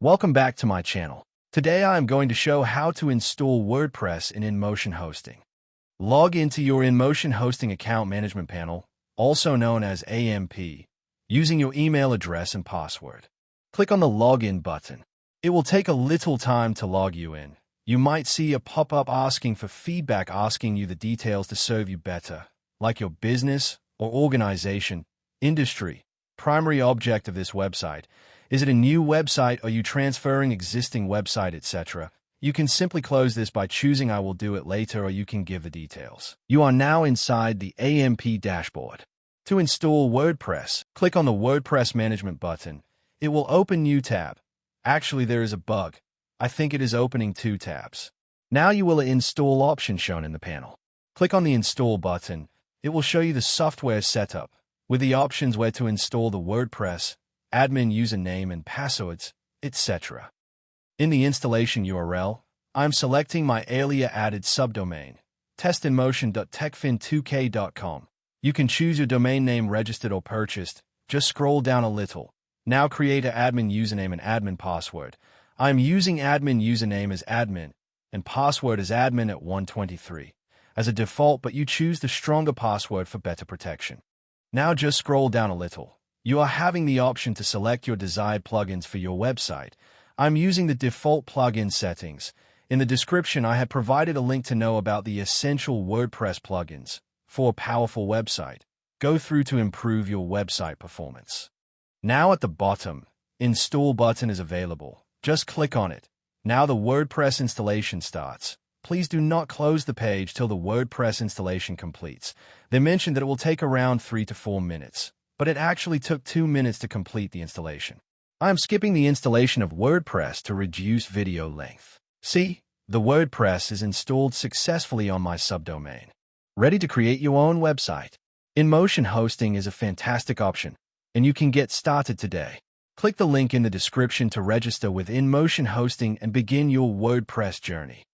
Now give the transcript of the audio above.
Welcome back to my channel. Today I am going to show how to install WordPress in InMotion Hosting. Log into your InMotion Hosting account management panel, also known as AMP, using your email address and password. Click on the Login button. It will take a little time to log you in. You might see a pop-up asking for feedback, asking you the details to serve you better, like your business or organization, industry, primary object of this website. Is it a new website? Are you transferring existing website, etc.? You can simply close this by choosing I will do it later, or you can give the details. You are now inside the AMP dashboard. To install WordPress, click on the WordPress Management button. It will open new tab. Actually, there is a bug. I think it is opening two tabs. Now you will install option shown in the panel. Click on the Install button. It will show you the software setup with the options where to install the WordPress, admin username and passwords, etc. In the installation URL, I'm selecting my earlier added subdomain, testinmotion.techfin2k.com. You can choose your domain name registered or purchased. Just scroll down a little. Now create an admin username and admin password. I'm using admin username as admin and password as admin at 123 as a default, but you choose the stronger password for better protection. Now just scroll down a little. You are having the option to select your desired plugins for your website. I'm using the default plugin settings. In the description, I had provided a link to know about the essential WordPress plugins for a powerful website. Go through to improve your website performance. Now at the bottom, Install button is available. Just click on it. Now the WordPress installation starts. Please do not close the page till the WordPress installation completes. They mentioned that it will take around 3 to 4 minutes, but it actually took 2 minutes to complete the installation. I am skipping the installation of WordPress to reduce video length. See, the WordPress is installed successfully on my subdomain. Ready to create your own website? InMotion Hosting is a fantastic option, and you can get started today. Click the link in the description to register with InMotion Hosting and begin your WordPress journey.